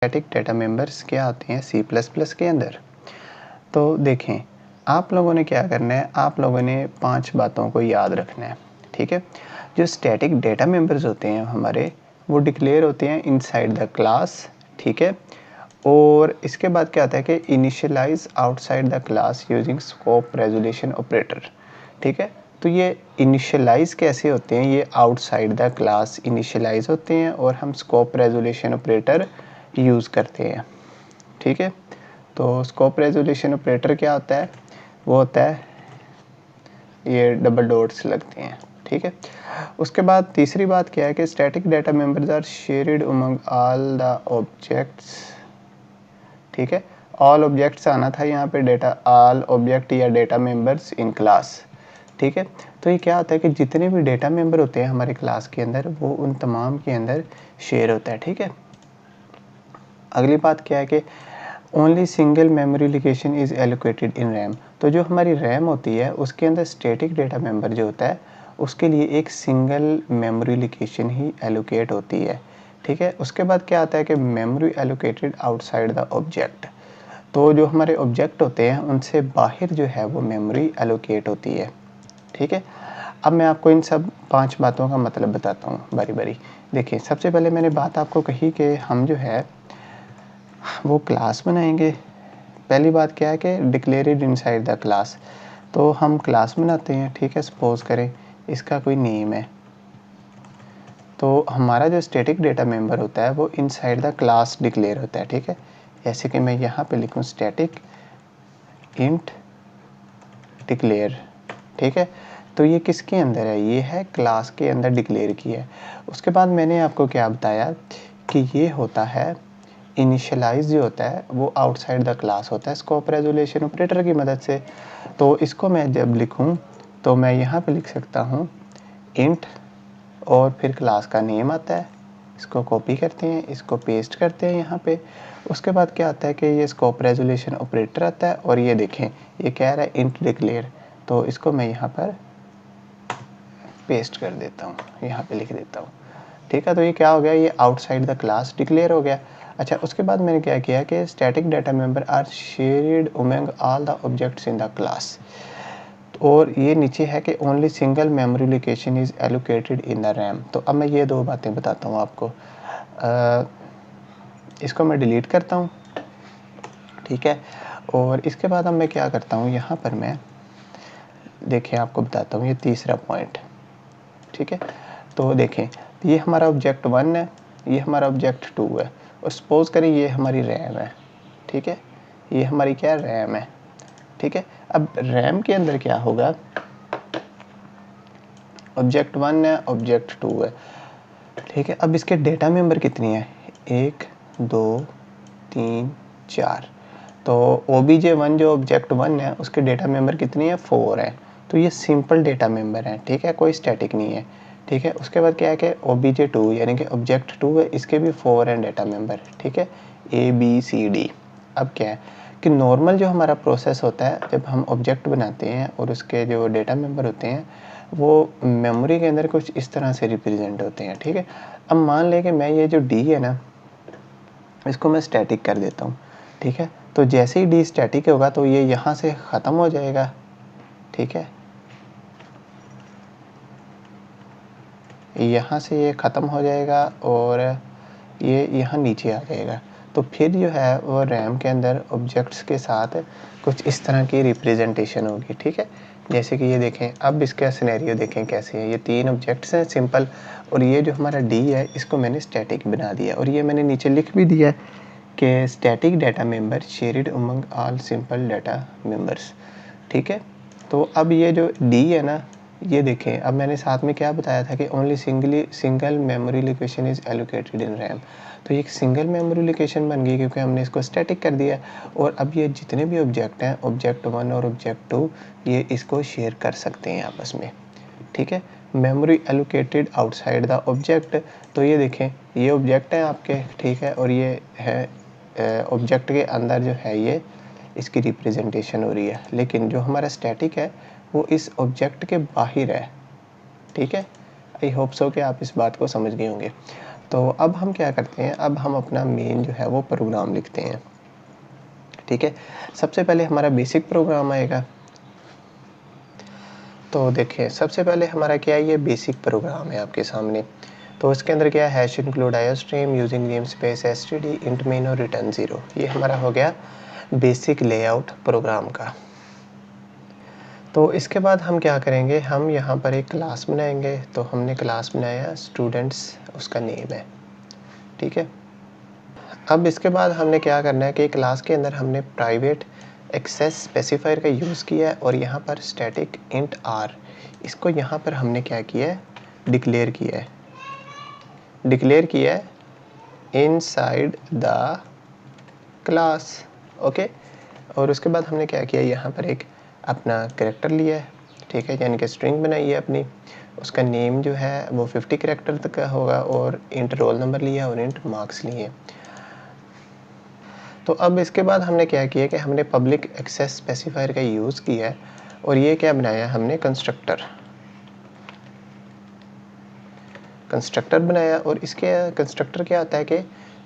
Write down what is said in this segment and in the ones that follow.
Static data members क्या होते हैं सी प्लस प्लस के अंदर। तो देखें, आप लोगों ने क्या करना है, आप लोगों ने 5 बातों को याद रखना है। ठीक है, जो स्टैटिक डाटा मेंबर्स होते हैं हमारे, वो डिक्लेयर होते हैं इनसाइड द क्लास। ठीक है, और इसके बाद क्या आता है कि initialise outside the class using scope resolution operator. ठीक है, तो ये इनिशियलाइज कैसे होते हैं, ये आउटसाइड द क्लास इनिशियलाइज होते हैं और हम स्कोप रेजोल्यूशन ऑपरेटर यूज़ करते हैं। ठीक है, तो स्कोप रेजोल्यूशन ऑपरेटर क्या होता है, वो होता है ये डबल डॉट्स लगते हैं। ठीक है, उसके बाद तीसरी बात क्या है कि static data members are shared among all the objects. ठीक है, ऑल ऑब्जेक्ट्स आना था यहाँ पे, डेटा ऑल ऑब्जेक्ट या डेटा मेंबर्स इन क्लास। ठीक है, तो ये क्या होता है कि जितने भी डेटा मेंबर होते हैं हमारे क्लास के अंदर, वो उन तमाम के अंदर शेयर होता है। ठीक है, अगली बात क्या है कि only single memory location is allocated in RAM. तो जो हमारी रैम होती है उसके अंदर स्टैटिक डेटा मेंबर जो होता है उसके लिए एक सिंगल मेमोरी लोकेशन ही एलोकेट होती है। ठीक है, उसके बाद क्या आता है कि memory allocated outside the object. तो जो हमारे ऑब्जेक्ट होते हैं उनसे बाहर जो है वो मेमोरी एलोकेट होती है। ठीक है, अब मैं आपको इन सब 5 बातों का मतलब बताता हूँ बारी बारी। देखिए, सबसे पहले मैंने बात आपको कही कि हम जो है वो क्लास बनाएंगे। पहली बात क्या है कि डिक्लेयर्ड इनसाइड द क्लास, तो हम क्लास बनाते हैं। ठीक है, सपोज करें इसका कोई नेम है, तो हमारा जो स्टैटिक डेटा मेंबर होता है वो इनसाइड द क्लास डिक्लेयर होता है। ठीक है, जैसे कि मैं यहाँ पे लिखूँ स्टैटिक इंट डिक्लेयर। ठीक है, तो ये किसके अंदर है, ये है क्लास के अंदर डिक्लेयर किया है। उसके बाद मैंने आपको क्या बताया कि ये होता है इनिशियलाइज जो होता है वो आउटसाइड द क्लास होता है स्कोप रेजोल्यूशन ऑपरेटर की मदद से। तो इसको मैं जब लिखूं तो मैं यहाँ पे लिख सकता हूँ इंट और फिर क्लास का नेम आता है, इसको कॉपी करते हैं, इसको पेस्ट करते हैं यहाँ पे। उसके बाद क्या आता है कि ये स्कोप रेजोल्यूशन ऑपरेटर आता है और ये देखें ये कह रहा है इंट डिक्लेयर, तो इसको मैं यहाँ पर पेस्ट कर देता हूँ, यहाँ पे लिख देता हूँ। ठीक है, तो ये क्या हो गया, ये आउटसाइड द क्लास डिक्लेयर हो गया। अच्छा, उसके बाद मैंने क्या किया कि static data member are shared among all the objects in the class, और ये नीचे है कि only single memory location is allocated in the RAM. तो अब मैं ये 2 बातें बताता हूँ आपको। इसको मैं डिलीट करता हूँ। ठीक है, और इसके बाद अब मैं क्या करता हूँ, यहाँ पर मैं देखिए आपको बताता हूँ ये तीसरा पॉइंट। ठीक है, तो देखें ये हमारा ऑब्जेक्ट 1 है, ये हमारा ऑब्जेक्ट 2 है, और सपोज करें ये हमारी रैम है। ठीक है, ये हमारी क्या रैम है। ठीक है, अब रैम के अंदर क्या होगा, ऑब्जेक्ट 1 है, ऑब्जेक्ट 2 है। ठीक है, अब इसके डेटा मेंबर कितनी है, 1 2 3 4। तो obj1 जो ऑब्जेक्ट 1 है उसके डेटा मेंबर कितनी है, 4 है। तो ये सिंपल डेटा मेंबर है। ठीक है, कोई स्टैटिक नहीं है। ठीक है, उसके बाद क्या है कि obj2 यानी कि ऑब्जेक्ट 2 है, इसके भी 4 हैं डेटा मेंबर। ठीक है, ABCD। अब क्या है कि नॉर्मल जो हमारा प्रोसेस होता है जब हम ऑब्जेक्ट बनाते हैं और उसके जो डेटा मेंबर होते हैं वो मेमोरी के अंदर कुछ इस तरह से रिप्रेजेंट होते हैं। ठीक है, अब मान लें कि मैं ये जो D है ना इसको मैं स्टैटिक कर देता हूँ। ठीक है, तो जैसे ही D स्टैटिक होगा तो ये यहाँ से ख़त्म हो जाएगा। ठीक है, यहाँ से ये ख़त्म हो जाएगा और ये यहाँ नीचे आ जाएगा। तो फिर जो है वो रैम के अंदर ऑब्जेक्ट्स के साथ कुछ इस तरह की रिप्रेजेंटेशन होगी। ठीक है, जैसे कि ये देखें, अब इसका सिनेरियो देखें कैसे है। ये 3 ऑब्जेक्ट्स हैं सिंपल, और ये जो हमारा D है इसको मैंने स्टैटिक बना दिया, और ये मैंने नीचे लिख भी दिया कि static data member shared among all simple data members. ठीक है, तो अब ये जो D है ना, ये देखें, अब मैंने साथ में क्या बताया था कि only single memory location is allocated in RAM. तो ये एक सिंगल मेमोरी लोकेशन बन गई क्योंकि हमने इसको स्टैटिक कर दिया। और अब ये जितने भी ऑब्जेक्ट हैं, ऑब्जेक्ट 1 और ऑब्जेक्ट 2, ये इसको शेयर कर सकते हैं आपस में। ठीक है, memory allocated outside the object, तो ये देखें ये ऑब्जेक्ट है आपके। ठीक है, और ये है ऑब्जेक्ट के अंदर जो है ये इसकी रिप्रेजेंटेशन हो रही है, लेकिन जो हमारा स्टैटिक है वो इस ऑब्जेक्ट के बाहर है। ठीक है, आई होप सो कि आप इस बात को समझ गए होंगे। तो अब हम क्या करते हैं, अब हम अपना मेन जो है वो प्रोग्राम लिखते हैं। ठीक है, सबसे पहले हमारा बेसिक प्रोग्राम आएगा। तो देखिए सबसे पहले हमारा क्या है, ये बेसिक प्रोग्राम है आपके सामने। तो इसके अंदर क्या है, hash include iostream using name space STD int main और रिटर्न 0। ये हमारा हो गया बेसिक लेआउट प्रोग्राम का। तो इसके बाद हम क्या करेंगे, हम यहाँ पर एक क्लास बनाएंगे। तो हमने क्लास बनाया स्टूडेंट्स, उसका नेम है। ठीक है, अब इसके बाद हमने क्या करना है कि क्लास के अंदर हमने प्राइवेट एक्सेस स्पेसिफायर का यूज़ किया है और यहाँ पर स्टैटिक इंट आर, इसको यहाँ पर हमने क्या किया है, डिक्लेयर किया है इनसाइड द क्लास। ओके, और उसके बाद हमने क्या किया, यहाँ पर एक अपना कैरेक्टर लिया है। ठीक है, यानी कि स्ट्रिंग बनाई है अपनी, उसका नेम जो है वो 50 कैरेक्टर तक का होगा और इंट रोल नंबर लिया और इंट मार्क्स लिए। तो अब इसके बाद हमने क्या किया कि हमने पब्लिक एक्सेस स्पेसिफायर का यूज़ किया है और ये क्या बनाया हमने, कंस्ट्रक्टर बनाया। और इसके कंस्ट्रक्टर क्या होता है कि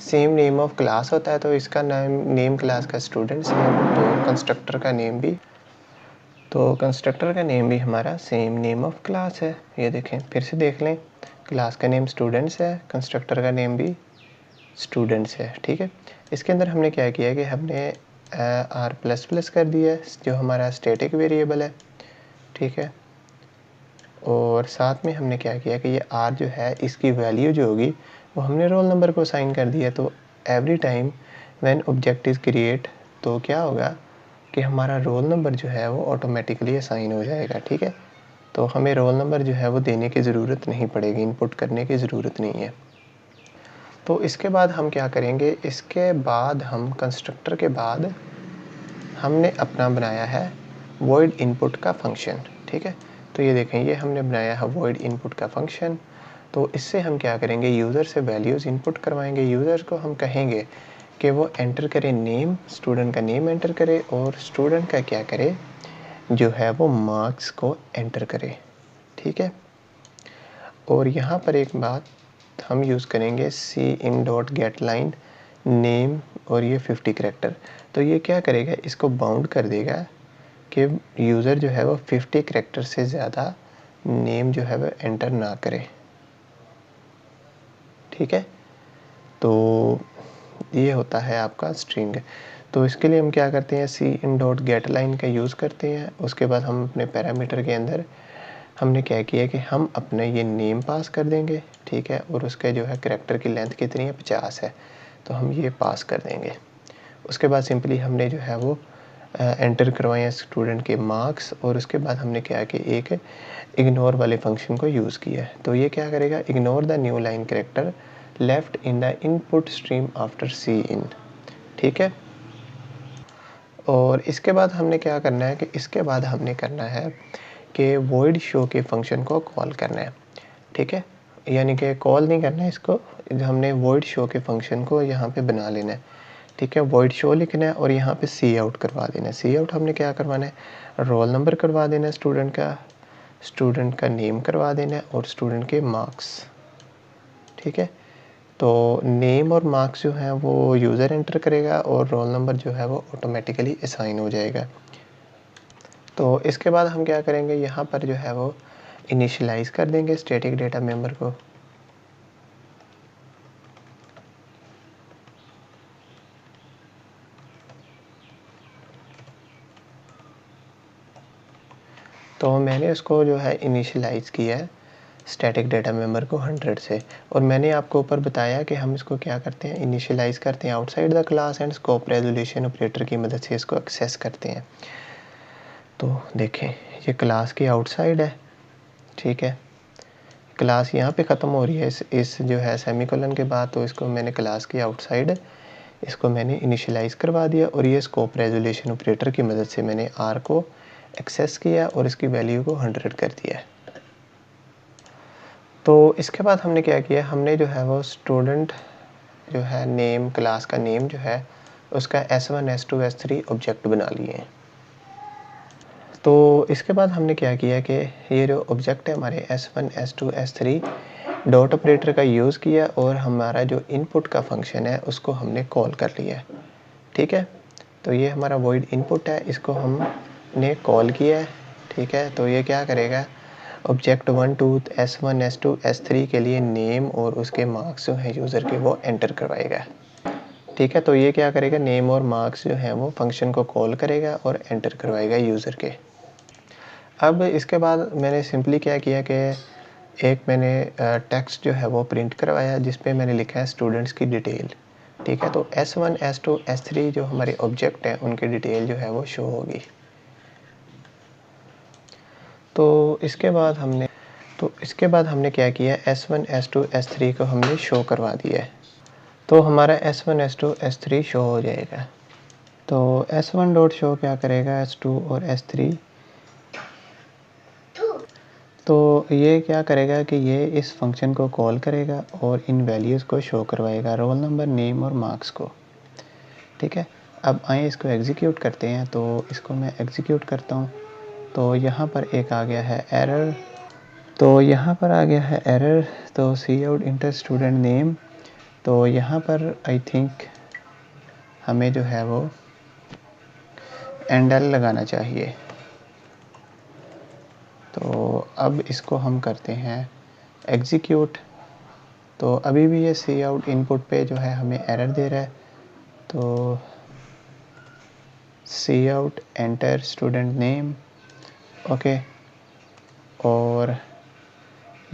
सेम नेम ऑफ क्लास होता है, तो इसका नेम क्लास का स्टूडेंट्स है, तो कंस्ट्रक्टर का नेम भी हमारा सेम नेम ऑफ क्लास है। ये देखें, फिर से देख लें, क्लास का नेम स्टूडेंट्स है, कंस्ट्रक्टर का नेम भी स्टूडेंट्स है। ठीक है, इसके अंदर हमने क्या किया है कि हमने r++ कर दिया है जो हमारा स्टैटिक वेरिएबल है। ठीक है, और साथ में हमने क्या किया कि ये r जो है इसकी वैल्यू जो होगी वो हमने रोल नंबर को असाइन कर दिया। तो every time when object is create, तो क्या होगा कि हमारा रोल नंबर जो है वो ऑटोमेटिकली असाइन हो जाएगा। ठीक है, तो हमें रोल नंबर जो है वो देने की ज़रूरत नहीं पड़ेगी, इनपुट करने की ज़रूरत नहीं है। तो इसके बाद हम क्या करेंगे, इसके बाद हम कंस्ट्रक्टर के बाद हमने अपना बनाया है वॉइड इनपुट का फंक्शन। ठीक है, तो ये देखें, ये हमने बनाया है वॉइड इनपुट का फंक्शन। तो इससे हम क्या करेंगे, यूज़र से वैल्यूज़ इनपुट करवाएंगे। यूज़र को हम कहेंगे कि वो एंटर करे नेम, स्टूडेंट का नेम एंटर करे और स्टूडेंट का क्या करे, जो है वो मार्क्स को एंटर करे। ठीक है, और यहाँ पर एक बात हम यूज़ करेंगे cin.getLine नेम और ये 50 कैरेक्टर। तो ये क्या करेगा, इसको बाउंड कर देगा कि यूज़र जो है वो 50 कैरेक्टर से ज़्यादा नेम जो है वो एंटर ना करे। ठीक है, तो ये होता है आपका स्ट्रिंग। तो इसके लिए हम क्या करते हैं, cin.getLine का यूज़ करते हैं। उसके बाद हम अपने पैरामीटर के अंदर हमने क्या किया कि हम अपने ये नेम पास कर देंगे। ठीक है, और उसके जो है कैरेक्टर की लेंथ कितनी है, 50 है, तो हम ये पास कर देंगे। उसके बाद सिंपली हमने जो है वो एंटर करवाए स्टूडेंट के मार्क्स और उसके बाद हमने क्या कि एक इग्नोर वाले फंक्शन को यूज़ किया है। तो ये क्या करेगा, ignore the new line character left in the input stream after cin। ठीक है, और इसके बाद हमने क्या करना है कि इसके बाद हमने करना है कि void show के फंक्शन को कॉल करना है। ठीक है, यानी कि कॉल नहीं करना है इसको, हमने void show के फंक्शन को यहाँ पे बना लेना है। ठीक है, void show लिखना है और यहाँ पे सी आउट करवा देना है। सी आउट हमने क्या करवाना है, रोल नंबर करवा देना है स्टूडेंट का नेम करवा देना है और स्टूडेंट के मार्क्स। ठीक है, तो नेम और मार्क्स जो हैं वो यूज़र एंटर करेगा और रोल नंबर जो है वो ऑटोमेटिकली असाइन हो जाएगा। तो इसके बाद हम क्या करेंगे, यहाँ पर जो है वो इनिशियलाइज़ कर देंगे स्टैटिक डेटा मेंबर को। तो मैंने उसको जो है इनिशियलाइज़ किया है स्टैटिक डेटा मेंबर को 100 से, और मैंने आपको ऊपर बताया कि हम इसको क्या करते हैं, इनिशियलाइज़ करते हैं outside the class and scope resolution operator की मदद से इसको एक्सेस करते हैं। तो देखें, ये क्लास की आउटसाइड है। ठीक है, क्लास यहाँ पे ख़त्म हो रही है इस जो है सेमीकोलन के बाद, तो इसको मैंने क्लास की आउटसाइड इसको मैंने इनिशियलाइज़ करवा दिया और ये स्कोप रेजोल्यूशन ऑपरेटर की मदद से मैंने आर को एक्सेस किया और इसकी वैल्यू को 100 कर दिया है। तो इसके बाद हमने क्या किया, हमने जो है वो स्टूडेंट जो है नेम, क्लास का नेम जो है उसका S1 S2 S3 ऑब्जेक्ट बना लिए हैं। तो इसके बाद हमने क्या किया कि ये जो ऑब्जेक्ट है हमारे S1 S2 S3, dot operator का यूज़ किया और हमारा जो इनपुट का फंक्शन है उसको हमने कॉल कर लिया, ठीक है। तो ये हमारा वॉइड इनपुट है, इसको हमने कॉल किया है, ठीक है। तो ये क्या करेगा, ऑब्जेक्ट 1 2 S1 S2 S3 के लिए नेम और उसके मार्क्स जो हैं यूज़र के वो एंटर करवाएगा, ठीक है। तो ये क्या करेगा, नेम और मार्क्स जो हैं वो फंक्शन को कॉल करेगा और एंटर करवाएगा यूज़र के। अब इसके बाद मैंने सिंपली क्या किया कि एक मैंने टेक्स्ट जो है वो प्रिंट करवाया जिस पे मैंने लिखा है स्टूडेंट्स की डिटेल, ठीक है। तो S1 S2 S3 जो हमारे ऑब्जेक्ट हैं उनकी डिटेल जो है वो शो होगी। तो इसके बाद हमने क्या किया, S1 S2 S3 को हमने शो करवा दिया है। तो हमारा S1 S2 S3 शो हो जाएगा। तो S1 डॉट शो क्या करेगा, S2 और S3, तो ये क्या करेगा कि ये इस फंक्शन को कॉल करेगा और इन वैल्यूज़ को शो करवाएगा, रोल नंबर, नेम और मार्क्स को, ठीक है। अब आए इसको एग्जीक्यूट करते हैं। तो इसको मैं एग्जीक्यूट करता हूँ। तो यहाँ पर एक आ गया है एरर, तो सी आउट इंटर स्टूडेंट नेम। तो यहाँ पर आई थिंक हमें जो है वो एंडल लगाना चाहिए। तो अब इसको हम करते हैं एग्जीक्यूट। तो अभी भी ये सी आउट इनपुट पे जो है हमें एरर दे रहा है। तो cout enter student name, okay. और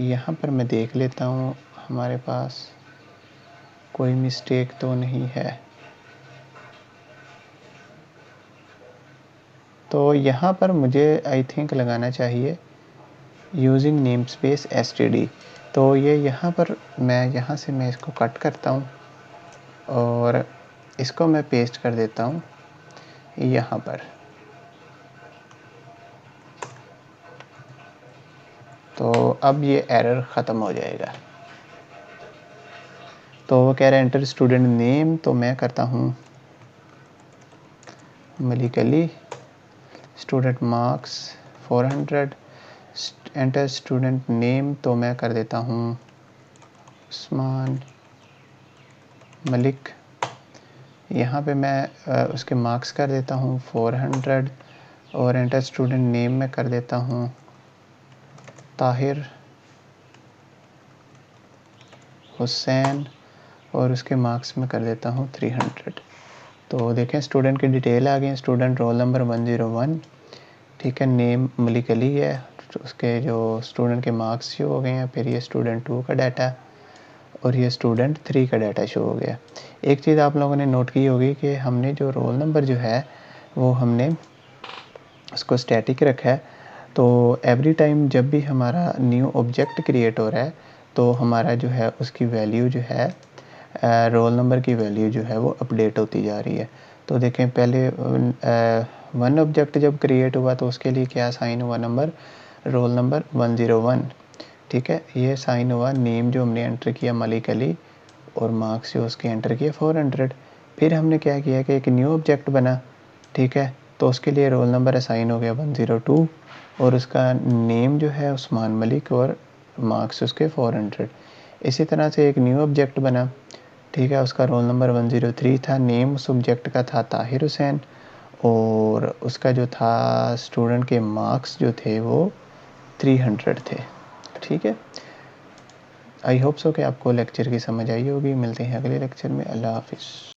यहाँ पर मैं देख लेता हूँ हमारे पास कोई मिस्टेक तो नहीं है। तो यहाँ पर मुझे आई थिंक लगाना चाहिए यूजिंग नेम स्पेस std। तो ये यहाँ पर यहाँ से मैं इसको कट करता हूँ और इसको मैं पेस्ट कर देता हूँ यहाँ पर। तो अब ये एरर ख़त्म हो जाएगा। तो वो कह रहा है एंटर स्टूडेंट नेम, तो मैं करता हूँ Malik Ali, student marks 400, enter student name, तो मैं कर देता हूँ उस्मान मलिक। यहाँ पे मैं उसके मार्क्स कर देता हूँ 400 और एंटर स्टूडेंट नेम में कर देता हूँ ताहिर हुसैन और उसके मार्क्स में कर देता हूँ 300। तो देखें स्टूडेंट की डिटेल आ गई, स्टूडेंट रोल नंबर 101, ठीक है। नेम मलिक अली है, उसके जो स्टूडेंट के मार्क्स शो हो गए हैं। फिर ये स्टूडेंट 2 का डाटा और ये स्टूडेंट 3 का डाटा शो हो गया। एक चीज़ आप लोगों ने नोट की होगी कि हमने जो रोल नंबर जो है वो हमने उसको स्टैटिक रखा है। तो एवरी टाइम जब भी हमारा न्यू ऑब्जेक्ट क्रिएट हो रहा है तो हमारा जो है उसकी वैल्यू जो है रोल नंबर की वैल्यू जो है वो अपडेट होती जा रही है। तो देखें पहले 1 ऑब्जेक्ट जब क्रिएट हुआ तो उसके लिए क्या साइन हुआ, नंबर, रोल नंबर 101, ठीक है। ये साइन हुआ, नेम जो हमने एंटर किया मलिक अली और मार्क्स जो उसके एंटर किया 400। फिर हमने क्या किया कि एक न्यू ऑब्जेक्ट बना, ठीक है। तो उसके लिए रोल नंबर असाइन हो गया 102 और उसका नेम जो है उस्मान मलिक और मार्क्स उसके 400। इसी तरह से एक न्यू ऑब्जेक्ट बना, ठीक है। उसका रोल नंबर 103 था, नेम उस ऑब्जेक्ट का था ताहिर हुसैन और उसका जो था स्टूडेंट के मार्क्स जो थे वो 300 थे, ठीक है। आई होप सो कि आपको लेक्चर की समझ आई होगी। मिलते हैं अगले लेक्चर में। अल्लाह हाफिज़।